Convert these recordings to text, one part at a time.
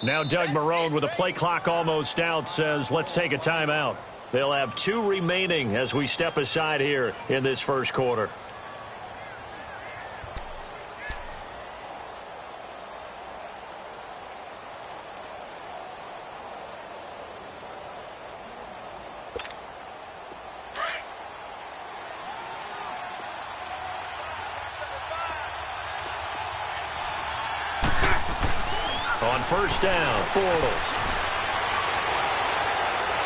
Now Doug Marrone, with a play clock almost out, says let's take a timeout. They'll have 2 remaining as we step aside here in this first quarter. On first down, Bortles.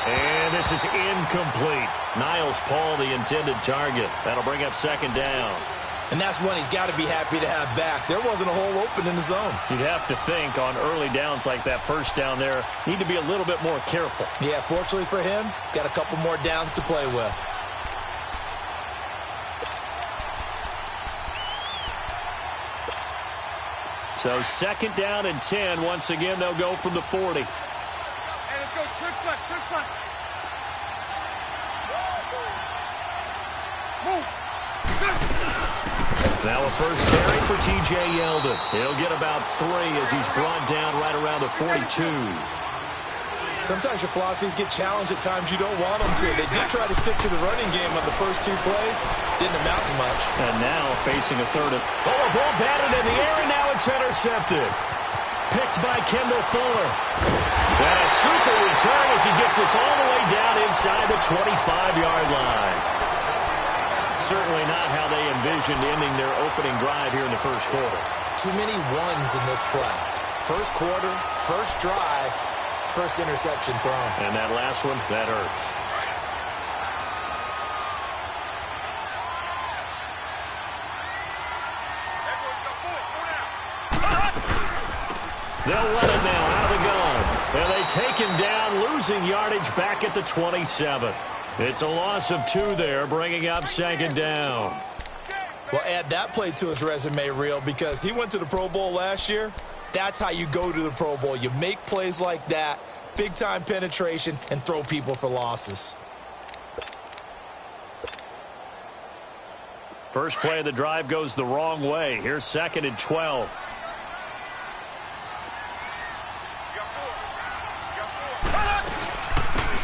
And this is incomplete. Niles Paul, the intended target. That'll bring up second down. And that's one he's got to be happy to have back. There wasn't a hole open in the zone. You'd have to think on early downs like that first down there, need to be a little bit more careful. Yeah, fortunately for him, got a couple more downs to play with. So second down and 10. Once again, they'll go from the 40. Hey, let's go. Trips left. Trips left. Move. Now a first carry for T.J. Yeldon. He'll get about 3 as he's brought down right around the 42. Sometimes your philosophies get challenged at times you don't want them to. They did try to stick to the running game on the first 2 plays. Didn't amount to much. And now facing a third. A ball batted in the air, and now it's intercepted. Picked by Kendall Fuller. And a super return as he gets us all the way down inside the 25-yard line. Certainly not how they envisioned ending their opening drive here in the first quarter. Too many ones in this play. First quarter, first drive, first interception thrown. And that last one, that hurts. They'll run it now out of the gun. And they take him down, losing yardage back at the 27. It's a loss of 2 there, bringing up second down. Well, add that play to his resume reel because he went to the Pro Bowl last year. That's how you go to the Pro Bowl. You make plays like that, big-time penetration, and throw people for losses. First play of the drive goes the wrong way. Here's second and 12.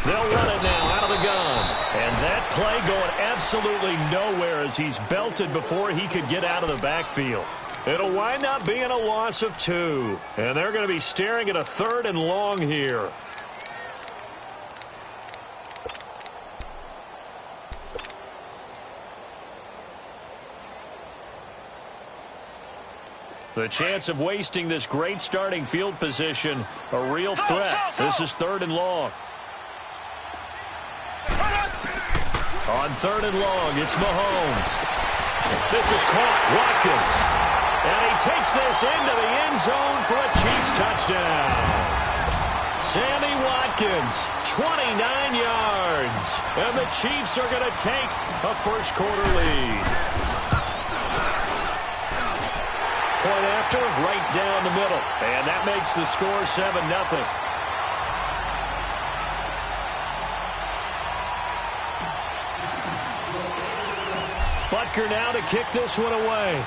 They'll run it now out of the gun. And that play going absolutely nowhere as he's belted before he could get out of the backfield. It'll wind up being a loss of 2. And they're going to be staring at a 3rd and long here. The chance of wasting this great starting field position, a real threat. This is 3rd and long. On 3rd and long, it's Mahomes. This is caught. Watkins. And he takes this into the end zone for a Chiefs touchdown. Sammy Watkins, 29 yards. And the Chiefs are going to take a first quarter lead. Point after, right down the middle. And that makes the score 7-0. Butker now to kick this one away.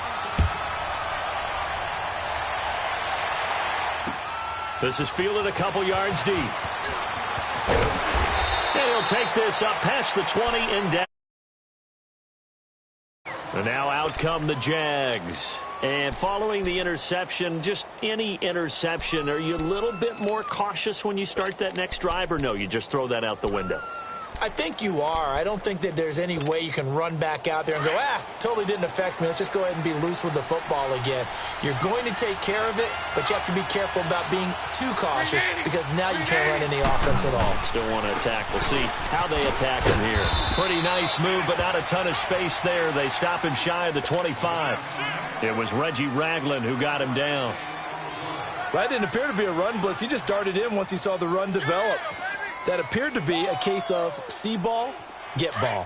This is fielded a couple yards deep. And he'll take this up past the 20 and down. And now out come the Jags. And following the interception, just any interception, are you a little bit more cautious when you start that next drive, or no, you just throw that out the window? I think you are. I don't think that there's any way you can run back out there and go, totally didn't affect me. Let's just go ahead and be loose with the football again. You're going to take care of it, but you have to be careful about being too cautious because now you can't run any offense at all. Still want to attack. We'll see how they attack him here. Pretty nice move, but not a ton of space there. They stop him shy of the 25. It was Reggie Ragland who got him down. That didn't appear to be a run blitz. He just darted in once he saw the run develop. That appeared to be a case of see ball, get ball.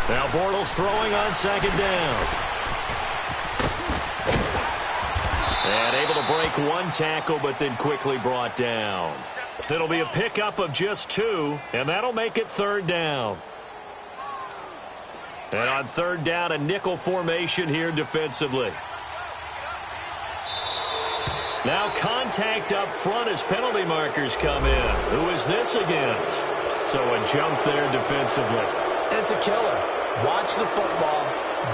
Now Bortles throwing on second down. And able to break one tackle, but then quickly brought down. It'll be a pickup of just 2, and that'll make it third down. And on third down, a nickel formation here defensively. Now contact up front as penalty markers come in. Who is this against? So a jump there defensively. And it's a killer. Watch the football.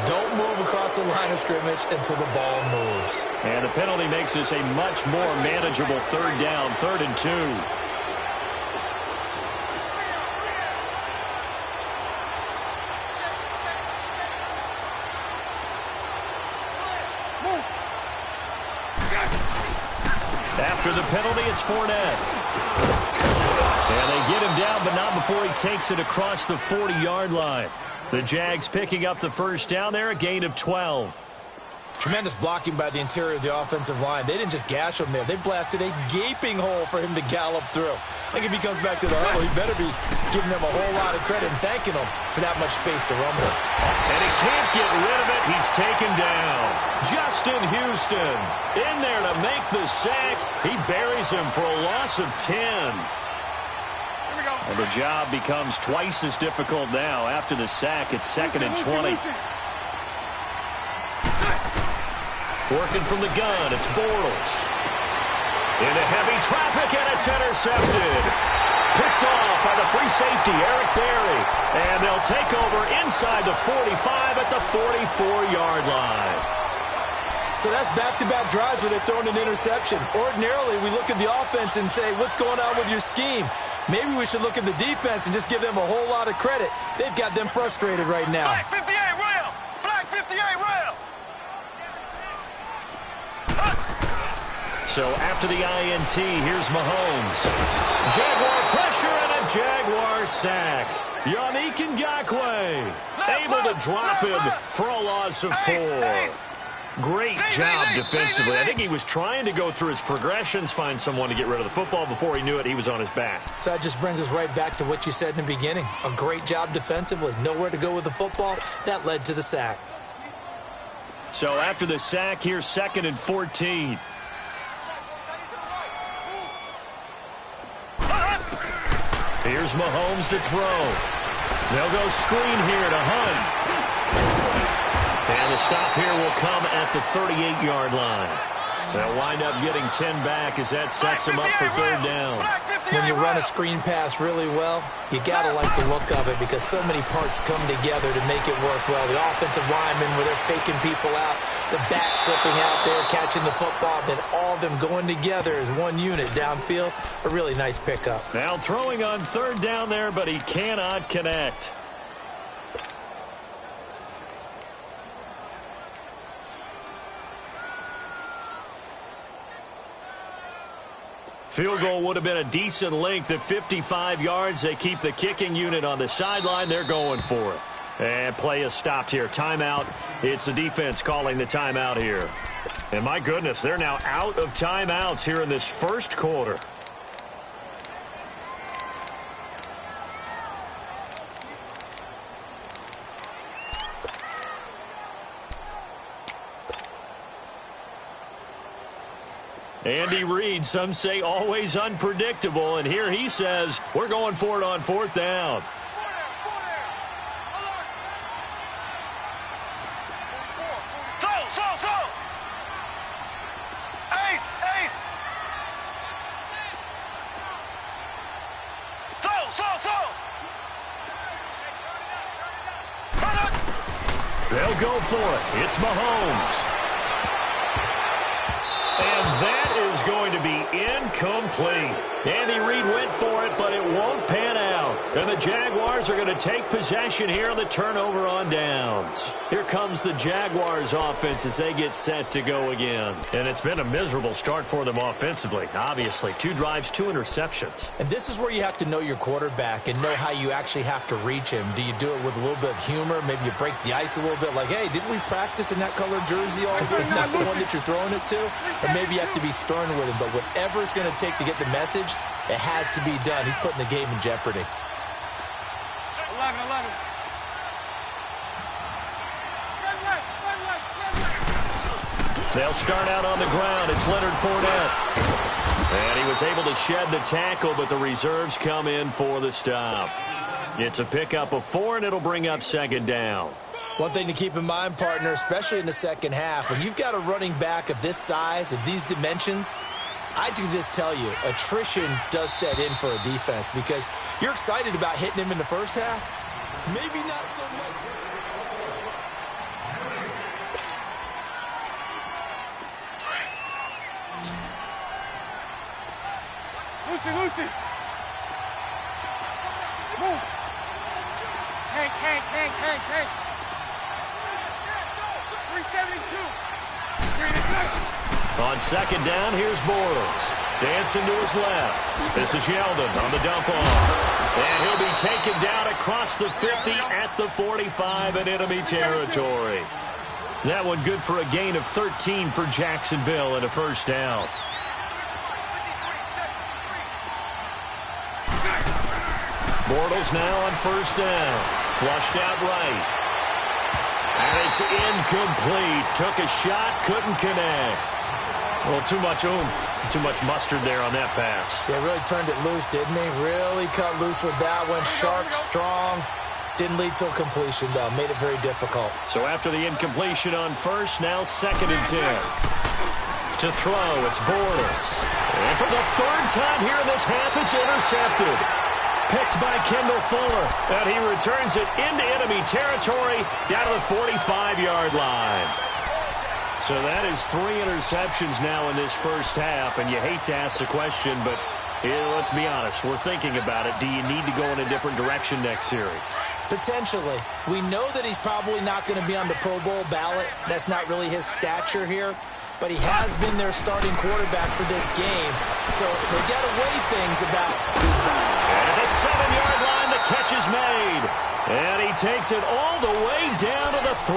Don't move across the line of scrimmage until the ball moves. And the penalty makes this a much more manageable third down, 3rd and 2. After the penalty, it's Fournette. And they get him down, but not before he takes it across the 40-yard line. The Jags picking up the first down there, a gain of 12. Tremendous blocking by the interior of the offensive line. They didn't just gash him there. They blasted a gaping hole for him to gallop through. I think if he comes back to the huddle, he better be giving them a whole lot of credit and thanking them for that much space to rumble. And he can't get rid of it. He's taken down. Justin Houston in there to make the sack. He buries him for a loss of 10. And the job becomes twice as difficult now. After the sack, it's 2nd and 20. Working from the gun, it's Bortles. Into heavy traffic, and it's intercepted. Picked off by the free safety, Eric Berry. And they'll take over inside the 45 at the 44-yard line. So that's back-to-back drives where they're throwing an interception. Ordinarily, we look at the offense and say, what's going on with your scheme? Maybe we should look at the defense and just give them a whole lot of credit. They've got them frustrated right now. Black 58 rail! Black 58 rail! So after the INT, here's Mahomes. Jaguar pressure and a Jaguar sack. Yannick Ngakoue able to drop him for a loss of 4. Great job defensively. I think he was trying to go through his progressions, find someone to get rid of the football. Before he knew it, he was on his back. So that just brings us right back to what you said in the beginning. A great job defensively. Nowhere to go with the football. That led to the sack. So after the sack, here's 2nd and 14. Here's Mahomes to throw. They'll go screen here to Hunt. And the stop here will come at the 38-yard line. They'll wind up getting 10 back as that sets them up for third down. When you run a screen pass really well, you got to like the look of it because so many parts come together to make it work well. The offensive linemen where they're faking people out, the back slipping out there, catching the football, then all of them going together as one unit downfield. A really nice pickup. Now throwing on third down there, but he cannot connect. Field goal would have been a decent length at 55 yards. They keep the kicking unit on the sideline. They're going for it. And play is stopped here. Timeout. It's the defense calling the timeout here. And my goodness, they're now out of timeouts here in this first quarter. Andy Reid, some say always unpredictable, and here he says we're going for it on 4th down. They'll go for it. It's Mahomes. And that is going to be incomplete. Andy Reid went for it, but it won't pan out. And the Jaguars are going to take possession here on the turnover on downs. Here comes the Jaguars offense as they get set to go again. And it's been a miserable start for them offensively. Obviously, 2 drives, 2 interceptions. And this is where you have to know your quarterback and know how you actually have to reach him. Do you do it with a little bit of humor? Maybe you break the ice a little bit like, hey, didn't we practice in that color jersey all week? Not the one that you're throwing it to? Or maybe you have to be stern with him. But whatever it's going to take to get the message, it has to be done. He's putting the game in jeopardy. 11, They'll start out on the ground. It's Leonard Fournette. And he was able to shed the tackle, but the reserves come in for the stop. It's a pickup of 4, and it'll bring up second down. One thing to keep in mind, partner, especially in the second half, when you've got a running back of this size, of these dimensions, I can just tell you, attrition does set in for a defense because you're excited about hitting him in the first half. Maybe not so much. Lucy. Move. Hank. 372. On second down, here's Bortles. Dancing to his left. This is Yeldon on the dump off. And he'll be taken down across the 50 at the 45 in enemy territory. That one good for a gain of 13 for Jacksonville and a first down. Bortles now on first down. Flushed out right. And it's incomplete. Took a shot, couldn't connect. Well, too much oomph, too much mustard there on that pass. Yeah, really turned it loose, didn't he? Really cut loose with that one. Sharp, strong. Didn't lead to a completion, though. Made it very difficult. So after the incompletion on first, now second and 10. To throw, it's Bortles. And for the third time here in this half, it's intercepted. Picked by Kendall Fuller. And he returns it into enemy territory down to the 45-yard line. So that is 3 interceptions now in this first half. And you hate to ask the question, but let's be honest. We're thinking about it. Do you need to go in a different direction next series? Potentially. We know that he's probably not going to be on the Pro Bowl ballot. That's not really his stature here. But he has been their starting quarterback for this game. So they got to weigh things about his ball. And at the 7-yard line, the catch is made. And he takes it all the way down to the 3.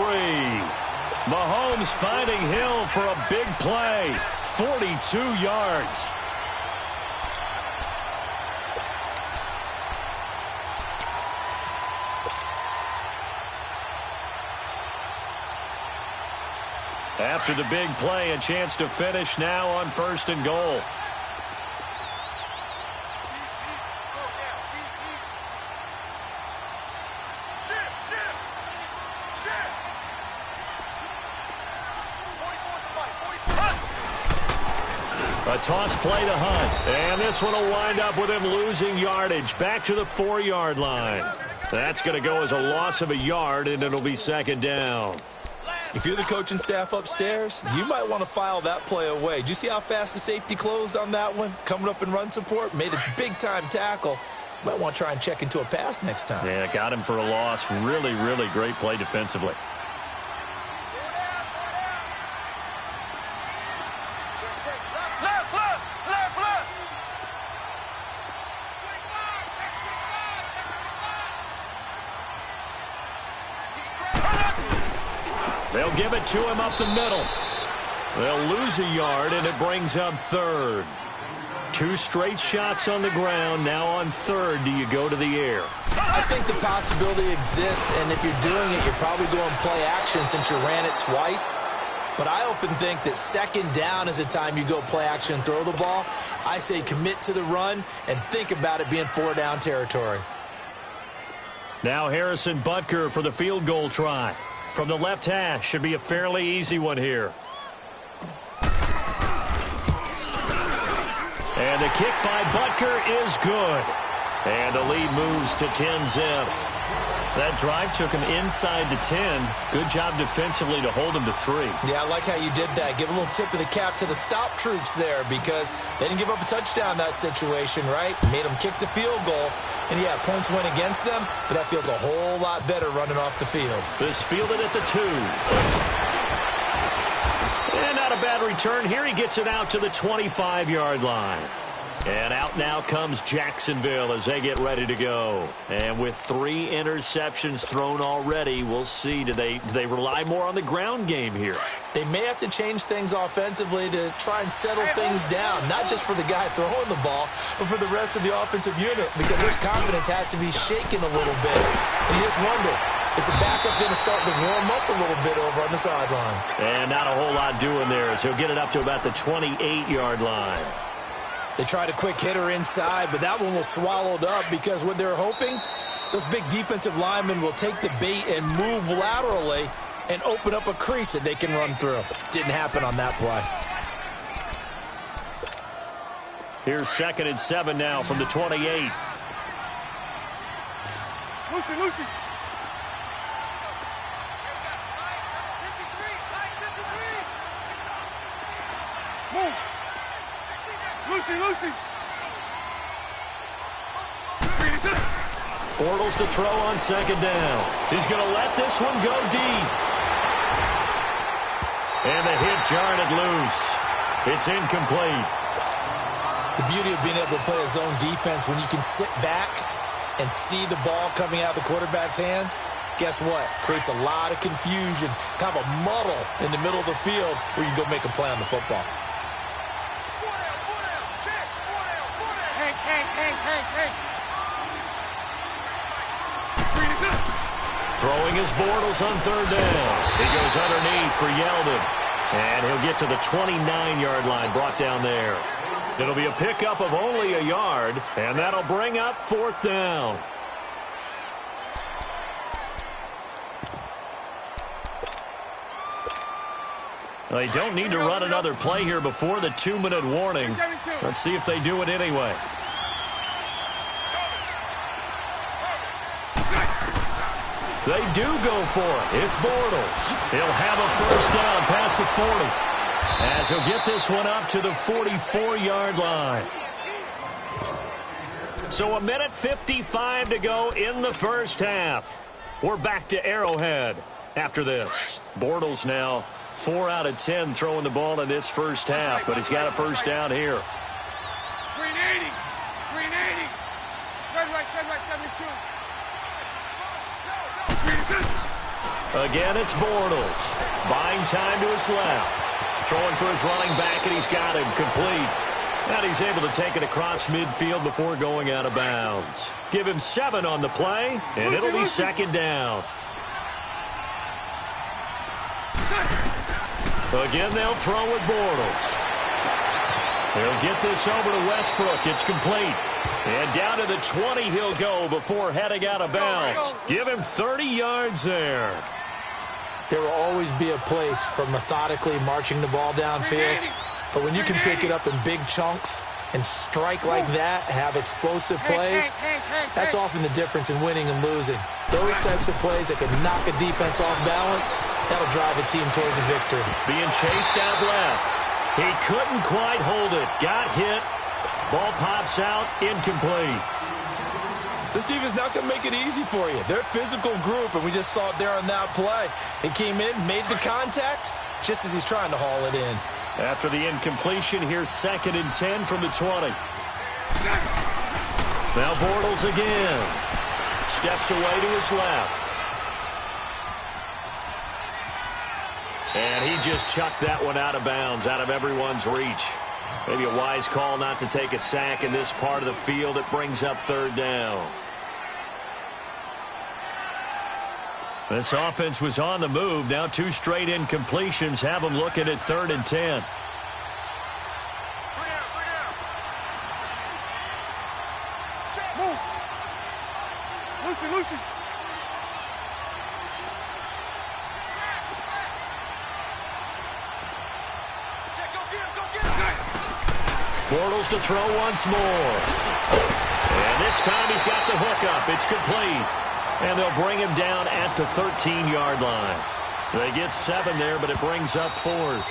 Mahomes finding Hill for a big play. 42 yards. After the big play, a chance to finish now on first and goal. A toss play to Hunt. And this one will wind up with him losing yardage. Back to the 4-yard line. That's going to go as a loss of a yard, and it'll be second down. If you're the coaching staff upstairs, you might want to file that play away. Did you see how fast the safety closed on that one? Coming up in run support, made a big-time tackle. Might want to try and check into a pass next time. Yeah, got him for a loss. Really, really great play defensively. They'll give it to him up the middle. They'll lose a yard, and it brings up third. 2 straight shots on the ground. Now on third, do you go to the air? I think the possibility exists, and if you're doing it, you're probably going play action since you ran it twice. But I often think that second down is the time you go play action and throw the ball. I say commit to the run and think about it being 4-down territory. Now Harrison Butker for the field goal try. From the left hash, should be a fairly easy one here. And the kick by Butker is good. And the lead moves to 10-zip. That drive took him inside the 10. Good job defensively to hold him to 3. Yeah, I like how you did that. Give a little tip of the cap to the stop troops there because they didn't give up a touchdown in that situation, right? Made them kick the field goal. And, yeah, points went against them, but that feels a whole lot better running off the field. This fielded at the 2. And not a bad return here. He gets it out to the 25-yard line. And out now comes Jacksonville as they get ready to go. And with 3 interceptions thrown already, we'll see. Do they rely more on the ground game here? They may have to change things offensively to try and settle things down, not just for the guy throwing the ball, but for the rest of the offensive unit, because their confidence has to be shaken a little bit. And you just wonder, is the backup going to start to warm up a little bit over on the sideline? And not a whole lot doing there, so he'll get it up to about the 28-yard line. They tried a quick hitter inside, but that one was swallowed up because what they're hoping, those big defensive linemen will take the bait and move laterally and open up a crease that they can run through. Didn't happen on that play. Here's 2nd and 7 now from the 28. Lucy. Move. Lucy. Bortles to throw on 2nd down. He's going to let this one go deep. And the hit jarred it loose. It's incomplete. The beauty of being able to play a zone defense when you can sit back and see the ball coming out of the quarterback's hands, guess what? Creates a lot of confusion, kind of a muddle in the middle of the field where you can go make a play on the football. Hank. Throwing his Bortles on 3rd down. He goes underneath for Yeldon. And he'll get to the 29-yard line, brought down there. It'll be a pickup of only a yard, and that'll bring up 4th down. They don't need to run another play here before the 2-minute warning. Let's see if they do it anyway. They do go for it. It's Bortles. He'll have a 1st down past the 40. As he'll get this one up to the 44-yard line. So 1:55 to go in the first half. We're back to Arrowhead after this. Bortles now 4 out of 10 throwing the ball in this first half, but he's got a 1st down here. Green 80. Spread right, 72. Again, it's Bortles. Buying time to his left. Throwing for his running back, and he's got him complete. And he's able to take it across midfield before going out of bounds. Give him 7 on the play, and it'll be 2nd down. Again, they'll throw with Bortles. He'll get this over to Westbrook. It's complete. And down to the 20 he'll go before heading out of bounds. Give him 30 yards there. There will always be a place for methodically marching the ball downfield. But when you can pick it up in big chunks and strike like that, have explosive plays, that's often the difference in winning and losing. Those types of plays that can knock a defense off balance, that'll drive a team towards a victory. Being chased out left. He couldn't quite hold it. Got hit. Ball pops out. Incomplete. This defense not going to make it easy for you. They're a physical group, and we just saw it there on that play. He came in, made the contact, just as he's trying to haul it in. After the incompletion, here's 2nd and 10 from the 20. Now Bortles again. Steps away to his left. And he just chucked that one out of bounds, out of everyone's reach. Maybe a wise call not to take a sack in this part of the field. It brings up 3rd down. This offense was on the move. Now 2 straight incompletions have them looking at 3rd and 10. Move. Lucy. Bortles to throw once more. And this time he's got the hook up. It's complete. And they'll bring him down at the 13-yard line. They get 7 there, but it brings up 4th.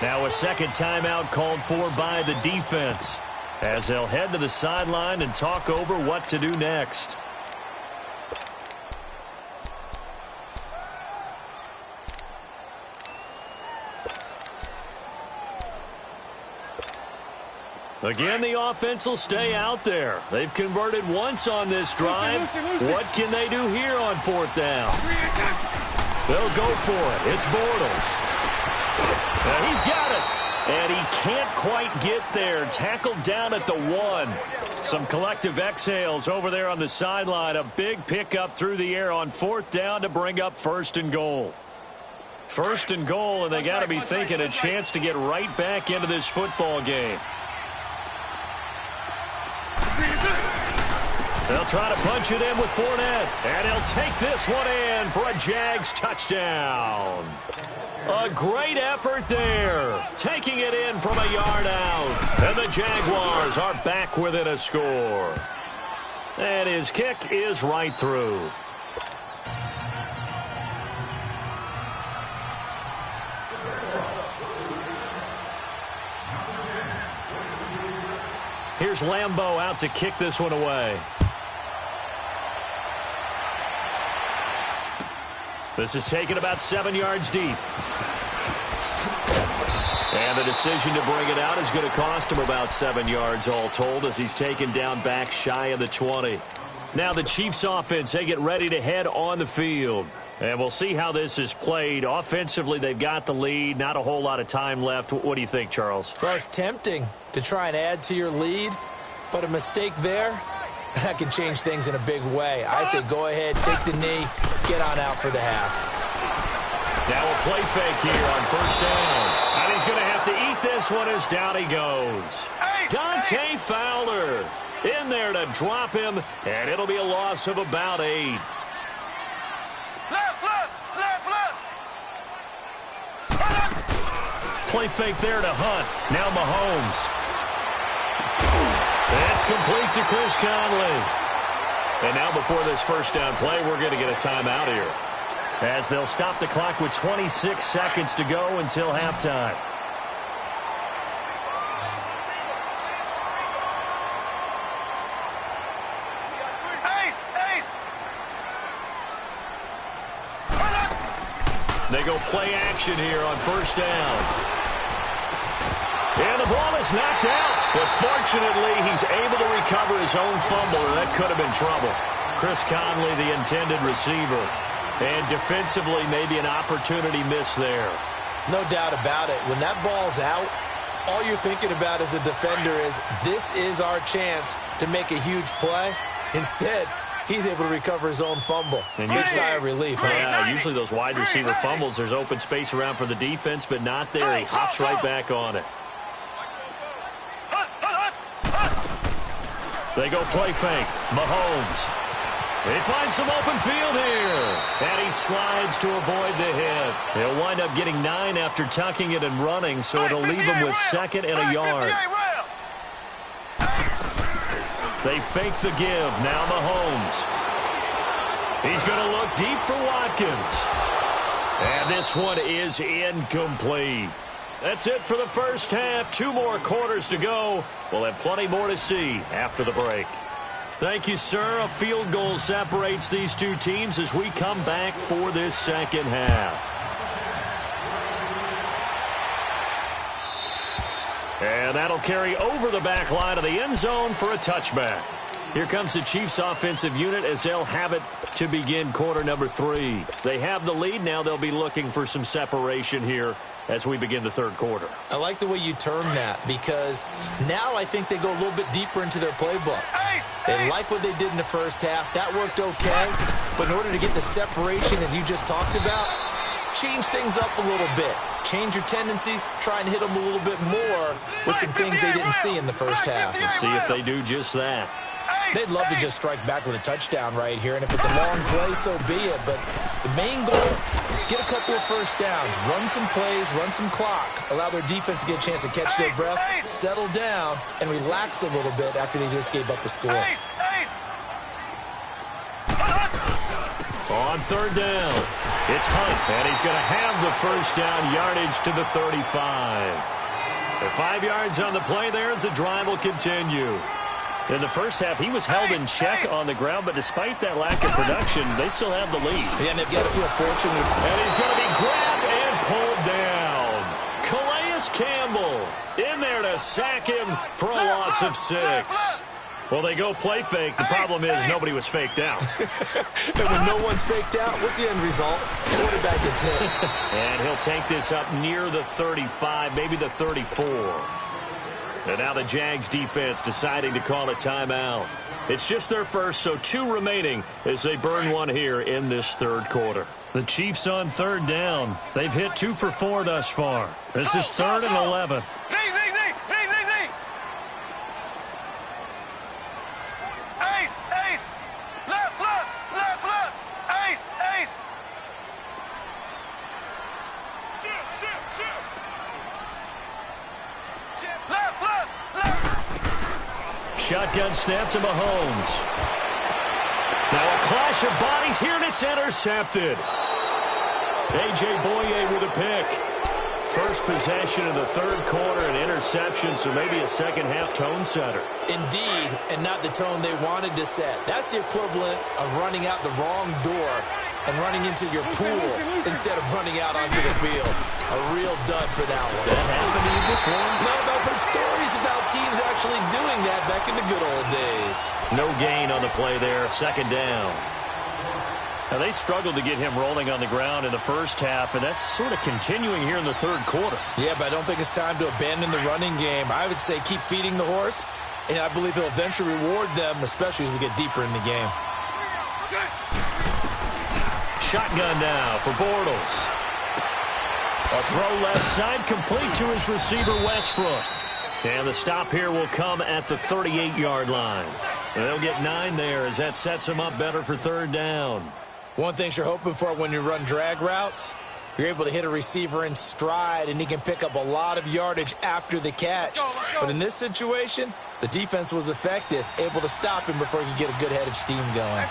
Now a 2nd timeout called for by the defense, as they'll head to the sideline and talk over what to do next. Again, the offense will stay out there. They've converted once on this drive. What can they do here on 4th down? They'll go for it. It's Bortles. And he can't quite get there. Tackled down at the 1. Some collective exhales over there on the sideline. A big pickup through the air on 4th down to bring up 1st and goal. 1st and goal, and they got to be thinking a chance to get right back into this football game. They'll try to punch it in with Fournette, and he'll take this one in for a Jags touchdown. A great effort there, taking it in from a yard out. And the Jaguars are back within a score. And his kick is right through. Here's Lambeau out to kick this one away. This is taken about 7 yards deep. And the decision to bring it out is going to cost him about 7 yards all told as he's taken down back shy of the 20. Now the Chiefs offense, they get ready to head on the field. And we'll see how this is played. Offensively, they've got the lead. Not a whole lot of time left. What do you think, Charles? Well, it's tempting to try and add to your lead, but a mistake there, that can change things in a big way. I say go ahead, take the knee, get on out for the half. Now a play fake here on 1st down. And he's going to have to eat this one as down he goes. Dante Fowler in there to drop him, and it'll be a loss of about 8. Play fake there to Hunt. Now Mahomes. That's complete to Chris Conley. And now before this 1st down play, we're going to get a timeout here, as they'll stop the clock with 26 seconds to go until halftime. They go play action here on 1st down. And the ball is knocked out. But fortunately, he's able to recover his own fumble, and that could have been trouble. Chris Conley, the intended receiver. And defensively, maybe an opportunity miss there. No doubt about it. When that ball's out, all you're thinking about as a defender is, this is our chance to make a huge play. Instead, he's able to recover his own fumble. And big sigh of relief, huh? Yeah, usually those wide receiver fumbles, there's open space around for the defense, but not there. He hops right back on it. They go play fake. Mahomes. He finds some open field here. And he slides to avoid the hit. He'll wind up getting 9 after tucking it and running, so it'll leave him with 2nd and a yard. They fake the give. Now Mahomes. He's going to look deep for Watkins. And this one is incomplete. That's it for the 1st half. 2 more quarters to go. We'll have plenty more to see after the break. Thank you, sir. A field goal separates these two teams as we come back for this 2nd half. And that'll carry over the back line of the end zone for a touchback. Here comes the Chiefs offensive unit as they'll have it to begin quarter number 3. They have the lead. Now they'll be looking for some separation here as we begin the 3rd quarter. I like the way you term that, because now I think they go a little bit deeper into their playbook. They like what they did in the 1st half. That worked okay. But in order to get the separation that you just talked about, change things up a little bit. Change your tendencies. Try and hit them a little bit more with some things they didn't see in the 1st half. Let's see if they do just that. They'd love to just strike back with a touchdown right here, and if it's a long play, so be it. But the main goal, get a couple of 1st downs, run some plays, run some clock, allow their defense to get a chance to catch their breath, settle down, and relax a little bit after they just gave up the score. On 3rd down, it's Hunt, and he's going to have the 1st down yardage to the 35. The 5 yards on the play there as the drive will continue. In the 1st half, he was held in check on the ground, but despite that lack of production, they still have the lead. Yeah, and they've got to feel fortunate. And he's going to be grabbed and pulled down. Calais Campbell in there to sack him for a loss of 6. Well, they go play fake. The problem is nobody was faked out. And when no one's faked out, what's the end result? Quarterback gets hit. And he'll take this up near the 35, maybe the 34. And now the Jags defense deciding to call a timeout. It's just their first, so 2 remaining as they burn one here in this third quarter. The Chiefs on third down. They've hit 2 for 4 thus far. This is 3rd and 11. Shotgun snap to Mahomes. Now a clash of bodies here, and it's intercepted. A.J. Boye with a pick. First possession of the third quarter, an interception, so maybe a second-half tone setter. Indeed, and not the tone they wanted to set. That's the equivalent of running out the wrong door and running into your pool instead of running out onto the field. A real dud for that one. Has that happened to you before? No, I've heard stories about teams actually doing that back in the good old days. No gain on the play there, second down. Now, they struggled to get him rolling on the ground in the first half, and that's sort of continuing here in the third quarter. Yeah, but I don't think it's time to abandon the running game. I would say keep feeding the horse, and I believe he'll eventually reward them, especially as we get deeper in the game. Shotgun now for Bortles. A throw left side, complete to his receiver, Westbrook. And the stop here will come at the 38-yard line. And they'll get 9 there as that sets them up better for third down. One thing you're hoping for when you run drag routes, you're able to hit a receiver in stride, and he can pick up a lot of yardage after the catch. But in this situation, the defense was effective, able to stop him before he could get a good head of steam going.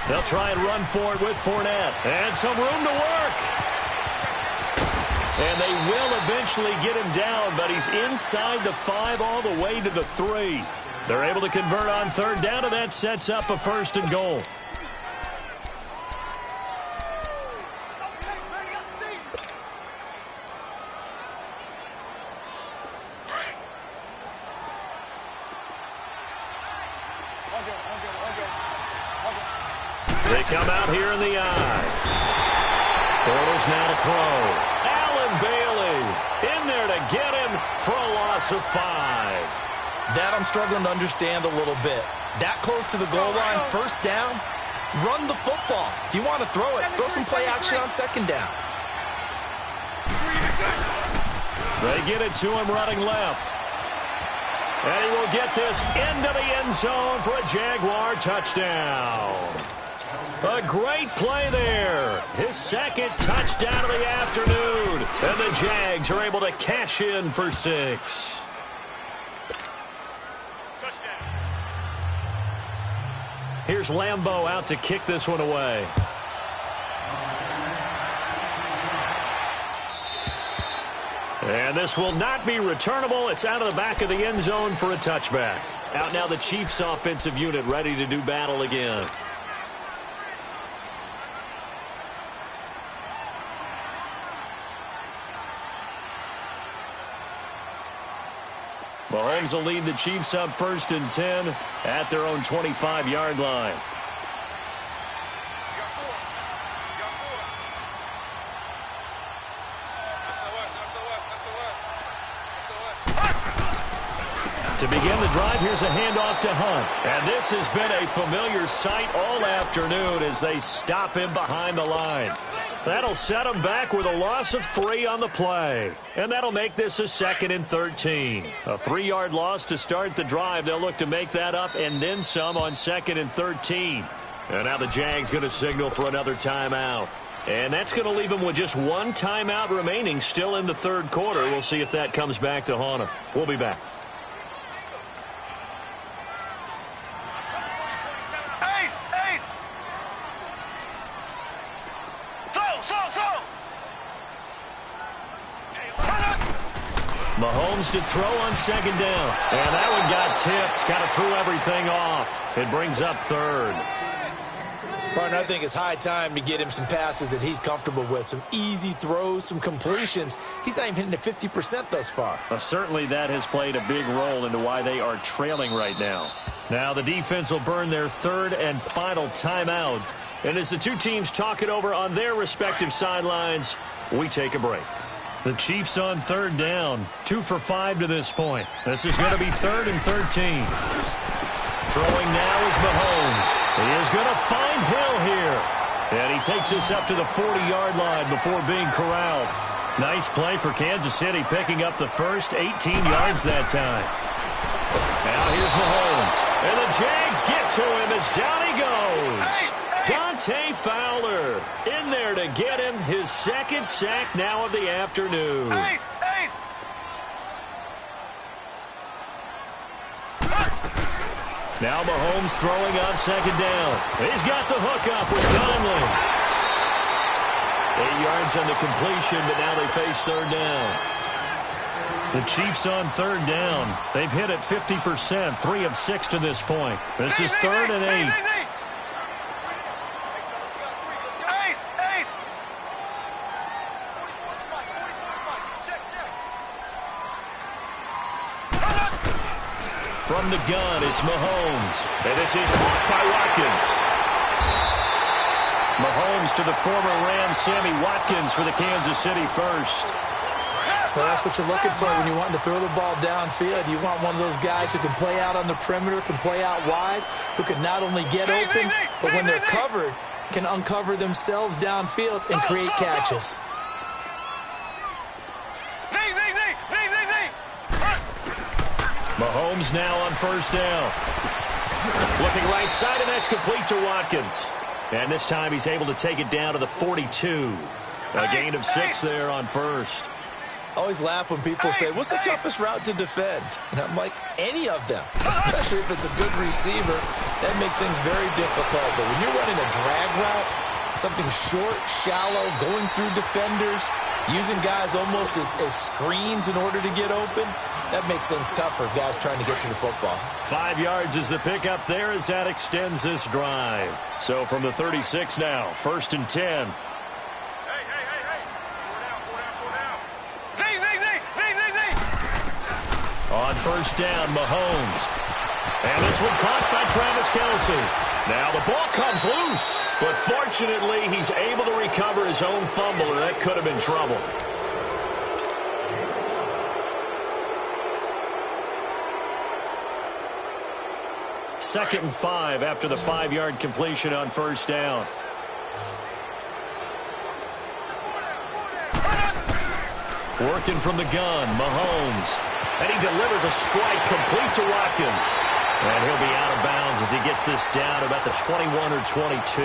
They'll try and run for it with Fournette. And some room to work. And they will eventually get him down, but he's inside the 5 all the way to the 3. They're able to convert on third down, and that sets up a 1st and goal. They come out here in the eye. Bortles now to throw. Allen Bailey in there to get him for a loss of 5. That I'm struggling to understand a little bit. That close to the goal line, first down, run the football. If you want to throw it, throw some play action on second down. They get it to him running left. And he will get this into the end zone for a Jaguar touchdown. A great play there. His 2nd touchdown of the afternoon. And the Jags are able to cash in for 6. Here's Lambeau out to kick this one away. And this will not be returnable. It's out of the back of the end zone for a touchback. Out now the Chiefs offensive unit ready to do battle again. Mahomes will lead the Chiefs up 1st and 10 at their own 25-yard line. To begin the drive, here's a handoff to Hunt. And this has been a familiar sight all afternoon as they stop him behind the line. That'll set him back with a loss of 3 on the play. And that'll make this a 2nd and 13. A 3-yard loss to start the drive. They'll look to make that up and then some on 2nd and 13. And now the Jags going to signal for another timeout. And that's going to leave them with just 1 timeout remaining still in the third quarter. We'll see if that comes back to haunt them. We'll be back. Mahomes to throw on 2nd down. And that one got tipped. Kind of threw everything off. It brings up 3rd. Partner, I think it's high time to get him some passes that he's comfortable with, some easy throws, some completions. He's not even hitting the 50% thus far. Well, certainly that has played a big role into why they are trailing right now. Now the defense will burn their third and final timeout. And as the two teams talk it over on their respective sidelines, we take a break. The Chiefs on third down, 2 for 5 to this point. This is going to be 3rd and 13. Throwing now is Mahomes. He is going to find Hill here. And he takes this up to the 40-yard line before being corralled. Nice play for Kansas City, picking up the first 18 yards that time. Now here's Mahomes. And the Jags get to him as down he goes. Dante Fowler in there to get him his second sack now of the afternoon. Now Mahomes throwing on second down. He's got the hook up with Conley. 8 yards on the completion, but now they face third down. The Chiefs on third down. They've hit it 50%, 3 of 6 to this point. This is 3rd and 8. From the gun, it's Mahomes. And this is caught by Watkins. Mahomes to the former Rams, Sammy Watkins, for the Kansas City first. Well, that's what you're looking for when you're wanting to throw the ball downfield. You want one of those guys who can play out on the perimeter, can play out wide, who can not only get open, but when they're covered, can uncover themselves downfield and create catches. Mahomes now on first down. Looking right side, and that's complete to Watkins. And this time he's able to take it down to the 42. A gain of 6 there on first. I always laugh when people say, what's the toughest route to defend? And I'm like, any of them, especially if it's a good receiver. That makes things very difficult. But when you're running a drag route, something short, shallow, going through defenders, using guys almost as screens in order to get open, that makes things tough for guys trying to get to the football. 5 yards is the pickup there as that extends this drive. So from the 36 now, 1st and 10. On first down, Mahomes. And this one caught by Travis Kelce. Now the ball comes loose, but fortunately he's able to recover his own fumble, and that could have been trouble. Second and 5 after the 5-yard completion on first down. Working from the gun, Mahomes. And he delivers a strike complete to Watkins. And he'll be out of bounds as he gets this down about the 21 or 22.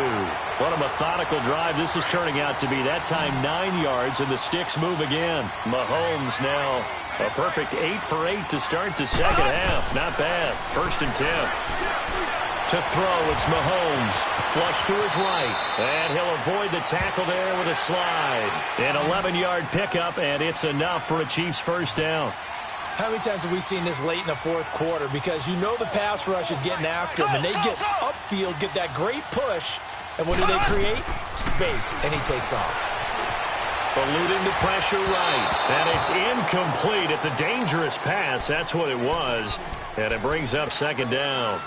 What a methodical drive this is turning out to be. That time 9 yards, and the sticks move again. Mahomes now a perfect 8 for 8 to start the second half. Not bad. 1st and 10. To throw, it's Mahomes. Flush to his right. And he'll avoid the tackle there with a slide. An 11-yard pickup, and it's enough for a Chiefs first down. How many times have we seen this late in the fourth quarter? Because you know the pass rush is getting after him, and they get upfield, get that great push, and what do they create? Space, and he takes off. Eluding the pressure right, and it's incomplete. It's a dangerous pass. That's what it was, and it brings up second down.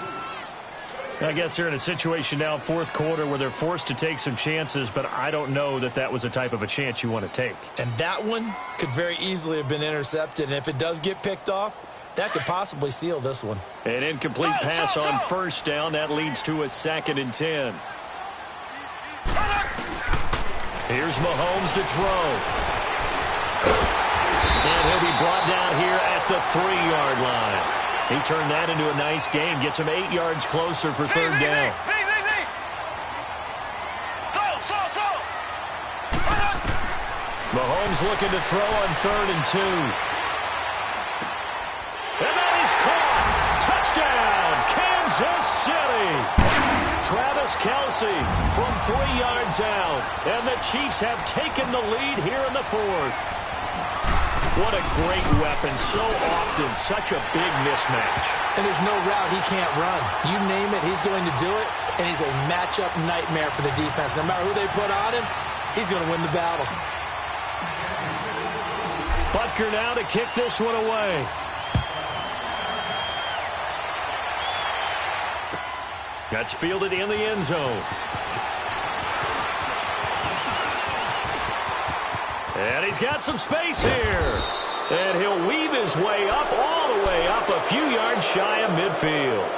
I guess they're in a situation now, fourth quarter, where they're forced to take some chances, but I don't know that that was the type of a chance you want to take. And that one could very easily have been intercepted, and if it does get picked off, that could possibly seal this one. An incomplete pass on first down. That leads to a 2nd and 10. Here's Mahomes to throw. And he'll be brought down here at the 3-yard line. He turned that into a nice gain. Gets him 8 yards closer for third down. Mahomes looking to throw on 3rd and 2. And that is caught. Touchdown, Kansas City. Travis Kelce from 3 yards out. And the Chiefs have taken the lead here in the 4th. What a great weapon. So often, such a big mismatch. And there's no route he can't run. You name it, he's going to do it, and he's a matchup nightmare for the defense. No matter who they put on him, he's going to win the battle. Butker now to kick this one away. That's fielded in the end zone. And he's got some space here. And he'll weave his way up, all the way up, a few yards shy of midfield.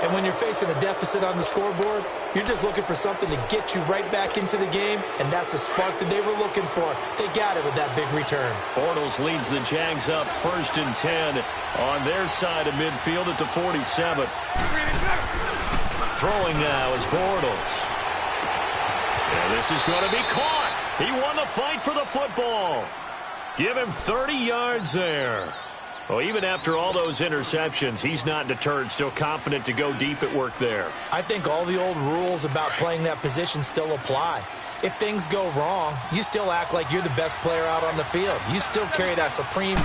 And when you're facing a deficit on the scoreboard, you're just looking for something to get you right back into the game, and that's the spark that they were looking for. They got it with that big return. Bortles leads the Jags up 1st and 10 on their side of midfield at the 47. Throwing now is Bortles. And this is going to be caught. He won the fight for the football. Give him 30 yards there. Well, even after all those interceptions, he's not deterred, still confident to go deep at work there. I think all the old rules about playing that position still apply. If things go wrong, you still act like you're the best player out on the field. You still carry that supreme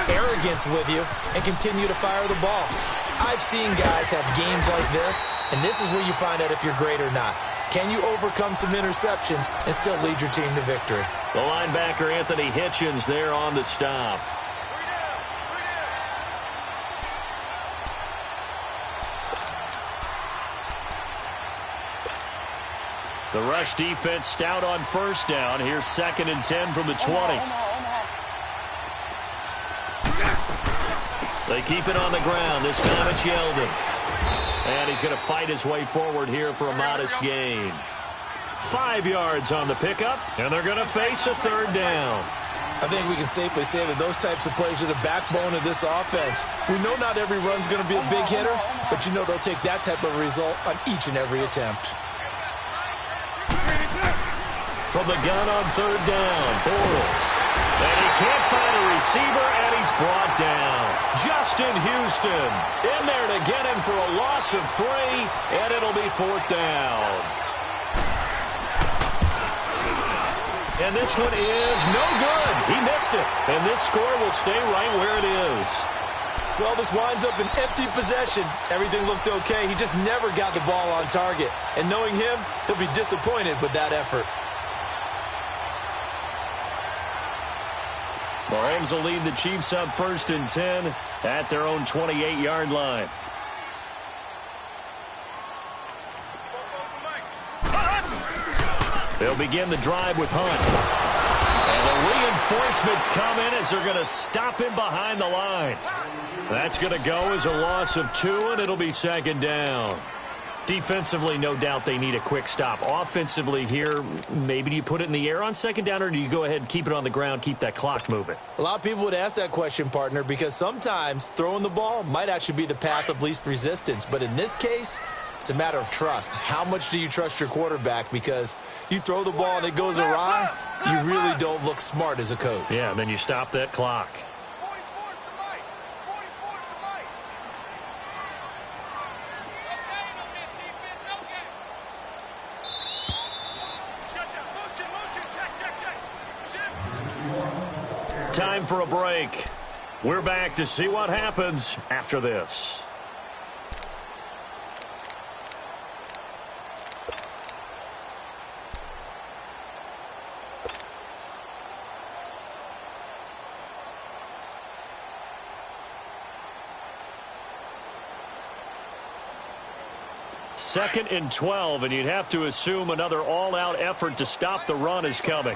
arrogance with you and continue to fire the ball. I've seen guys have games like this, and this is where you find out if you're great or not. Can you overcome some interceptions and still lead your team to victory? The linebacker, Anthony Hitchens, there on the stop. The rush defense stout on 1st down. Here's 2nd and 10 from the 20. They keep it on the ground. This time it's Yeldon. And he's going to fight his way forward here for a modest gain. 5 yards on the pickup, and they're going to face a 3rd down. I think we can safely say that those types of plays are the backbone of this offense. We know not every run's going to be a big hitter, but you know they'll take that type of result on each and every attempt. From the gun on 3rd down, Bortles. And he can't find a receiver, and he's brought down. Justin Houston in there to get him for a loss of 3, and it'll be 4th down. And this one is no good. He missed it, and this score will stay right where it is. Well, this winds up an empty possession. Everything looked okay. He just never got the ball on target. And knowing him, he'll be disappointed with that effort. Mahomes will lead the Chiefs up 1st and 10 at their own 28-yard line. They'll begin the drive with Hunt. And the reinforcements come in as they're going to stop him behind the line. That's going to go as a loss of 2, and it'll be 2nd down. Defensively, no doubt they need a quick stop. Offensively here, maybe do you put it in the air on 2nd down, or do you go ahead and keep it on the ground, keep that clock moving? A lot of people would ask that question, partner, because sometimes throwing the ball might actually be the path of least resistance. But in this case, it's a matter of trust. How much do you trust your quarterback? Because you throw the ball and it goes awry, you really don't look smart as a coach. Yeah, and then you stop that clock. Time for a break. We're back to see what happens after this. Second and 12, and you'd have to assume another all-out effort to stop the run is coming.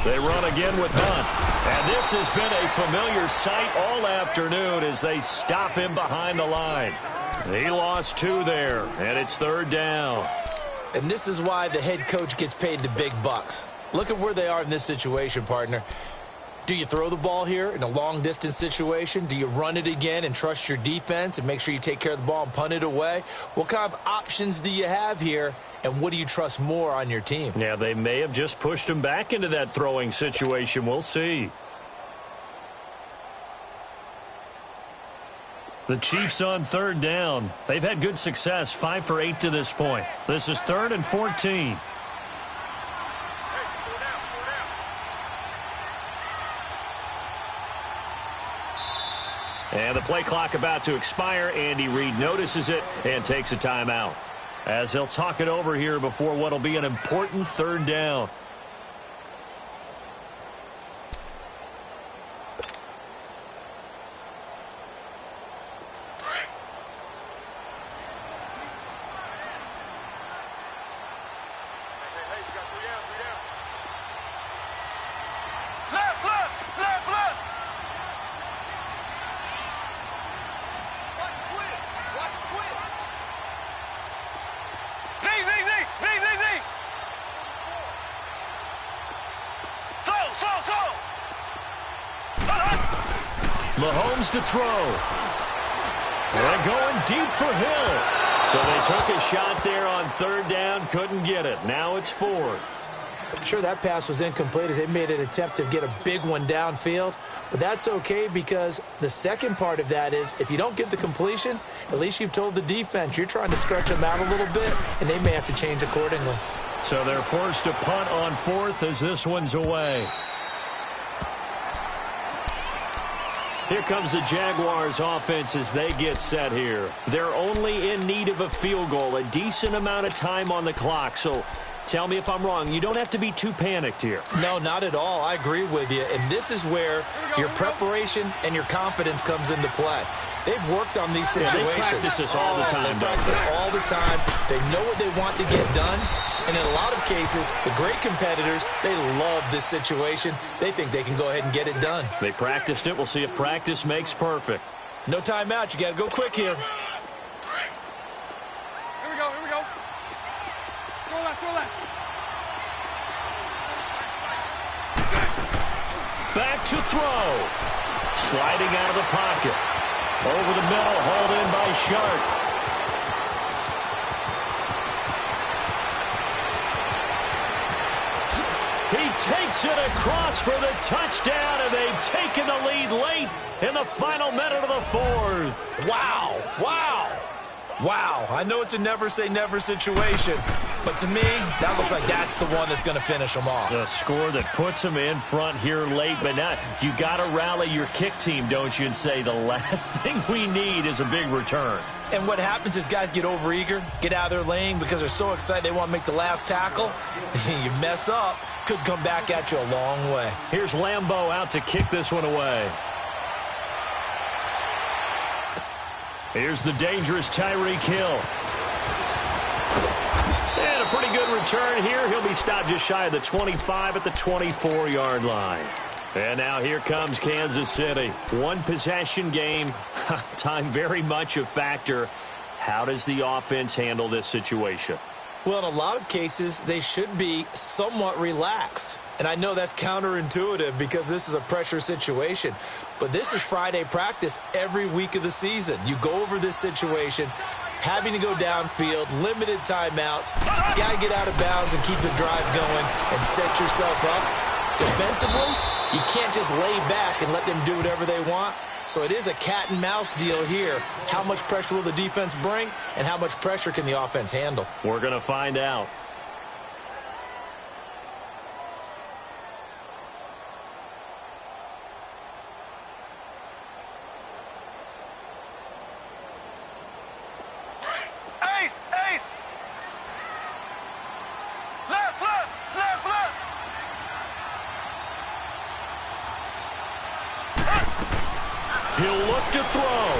They run again with Hunt. And this has been a familiar sight all afternoon as they stop him behind the line. He lost 2 there, and it's 3rd down. And this is why the head coach gets paid the big bucks. Look at where they are in this situation, partner. Do you throw the ball here in a long-distance situation? Do you run it again and trust your defense and make sure you take care of the ball and punt it away? What kind of options do you have here, and what do you trust more on your team? Yeah, they may have just pushed him back into that throwing situation. We'll see. The Chiefs on third down. They've had good success, 5 for 8 to this point. This is 3rd and 14. And the play clock about to expire. Andy Reid notices it and takes a timeout, as he'll talk it over here before what will be an important 3rd down. Mahomes to throw. They're going deep for Hill. So they took a shot there on 3rd down, couldn't get it. Now it's 4th. Sure, that pass was incomplete as they made an attempt to get a big one downfield. But that's okay, because the second part of that is if you don't get the completion, at least you've told the defense you're trying to stretch them out a little bit, and they may have to change accordingly. So they're forced to punt on 4th as this one's away. Here comes the Jaguars offense as they get set here. They're only in need of a field goal, a decent amount of time on the clock. So tell me if I'm wrong. You don't have to be too panicked here. No, not at all. I agree with you. And this is where your preparation and your confidence comes into play. They've worked on these situations. They practice this all the time. They practice it all the time. They know what they want to get done. And in a lot of cases, the great competitors, they love this situation. They think they can go ahead and get it done. They practiced it. We'll see if practice makes perfect. No timeout. You got to go quick here. Here we go, here we go. Throw that. Back to throw. Sliding out of the pocket. Over the middle, hauled in by Sharp. He takes it across for the touchdown, and they've taken the lead late in the final minute of the 4th. Wow. I know it's a never-say-never situation, but to me, that looks like that's the one that's going to finish them off. The score that puts them in front here late, but now you got to rally your kick team, don't you, and say the last thing we need is a big return. And what happens is guys get overeager, get out of their lane because they're so excited they want to make the last tackle. You mess up, could come back at you a long way. Here's Lambeau out to kick this one away. Here's the dangerous Tyreek Hill. And a pretty good return here. He'll be stopped just shy of the 25 at the 24-yard line. And now here comes Kansas City. One possession game. Time very much a factor. How does the offense handle this situation? Well, in a lot of cases, they should be somewhat relaxed. And I know that's counterintuitive because this is a pressure situation. But this is Friday practice every week of the season. You go over this situation, having to go downfield, limited timeouts. You got to get out of bounds and keep the drive going and set yourself up. Defensively, you can't just lay back and let them do whatever they want. So it is a cat and mouse deal here. How much pressure will the defense bring, and how much pressure can the offense handle? We're going to find out. He'll look to throw.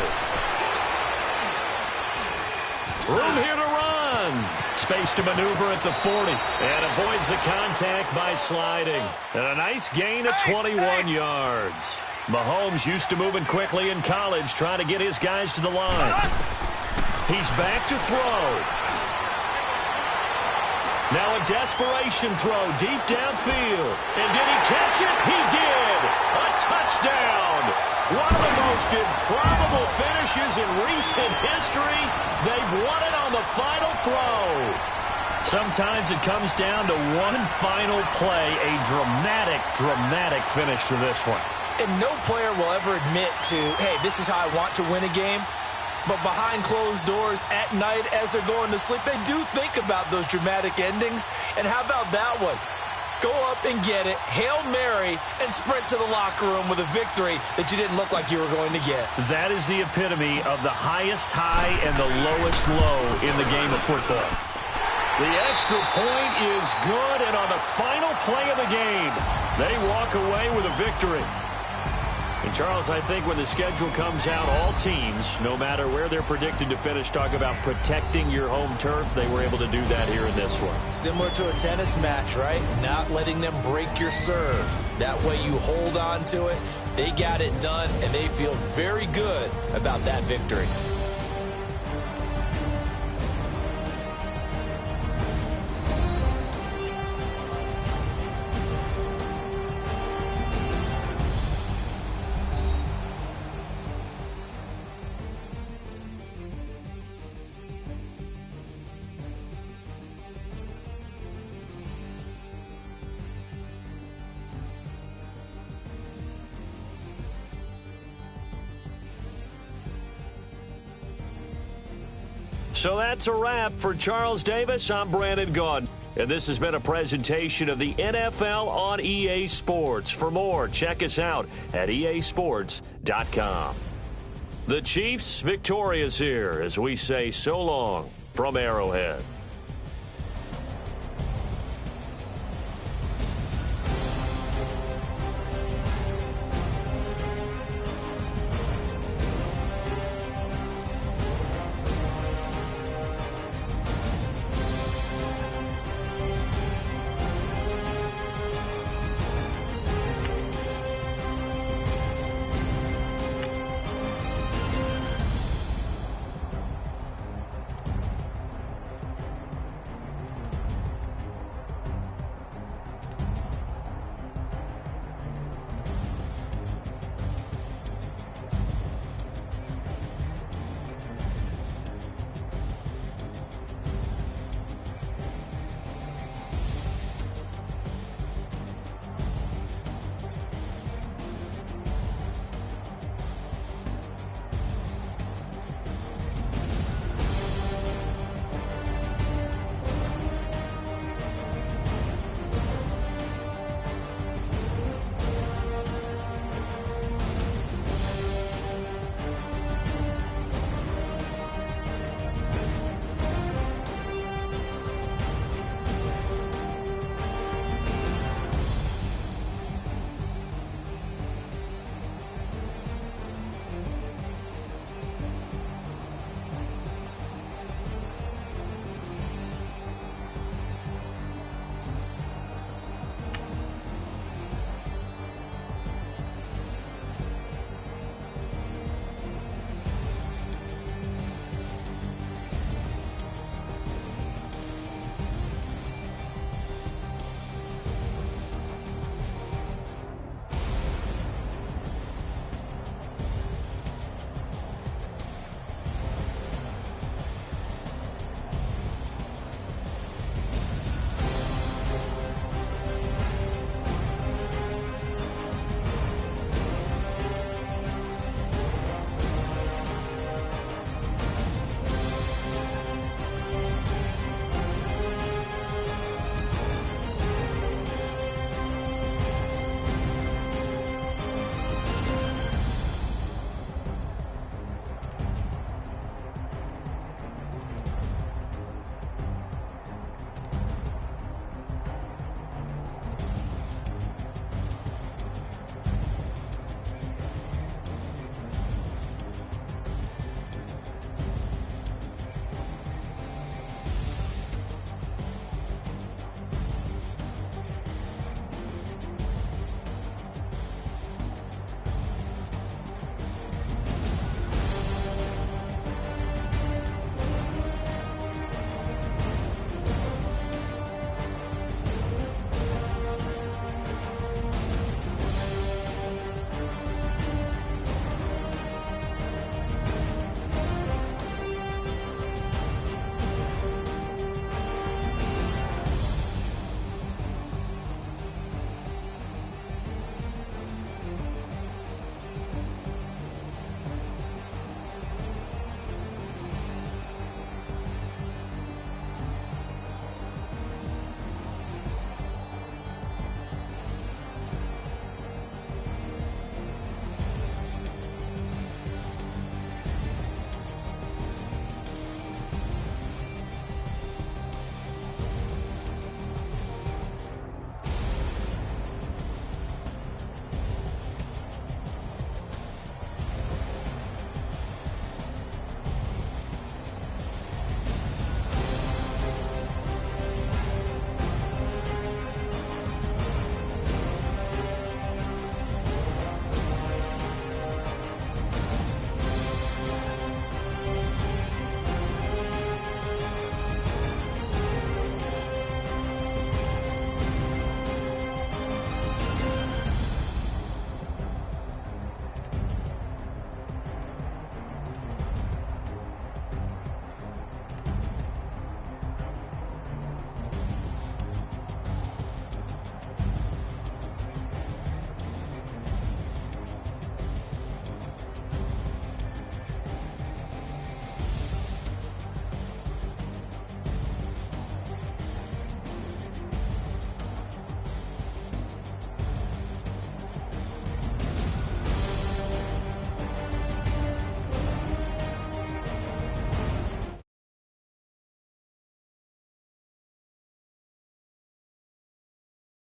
Room here to run. Space to maneuver at the 40. And avoids the contact by sliding. And a nice gain of 21 yards. Mahomes used to moving quickly in college, trying to get his guys to the line. He's back to throw. Now a desperation throw deep downfield. And did he catch it? He did. A touchdown. One of the most improbable finishes in recent history. They've won it on the final throw. Sometimes it comes down to one final play, a dramatic finish to this one. And no player will ever admit to, hey, this is how I want to win a game. But behind closed doors at night as they're going to sleep, they do think about those dramatic endings. And how about that one? Go up and get it, Hail Mary, and sprint to the locker room with a victory that you didn't look like you were going to get. That is the epitome of the highest high and the lowest low in the game of football. The extra point is good, and on the final play of the game, they walk away with a victory. And, Charles, I think when the schedule comes out, all teams, no matter where they're predicted to finish, talk about protecting your home turf. They were able to do that here in this one. Similar to a tennis match, right? Not letting them break your serve. That way you hold on to it. They got it done, and they feel very good about that victory. So that's a wrap for Charles Davis. I'm Brandon Gaudin, and this has been a presentation of the NFL on EA Sports. For more, check us out at easports.com. The Chiefs victorious here as we say so long from Arrowhead.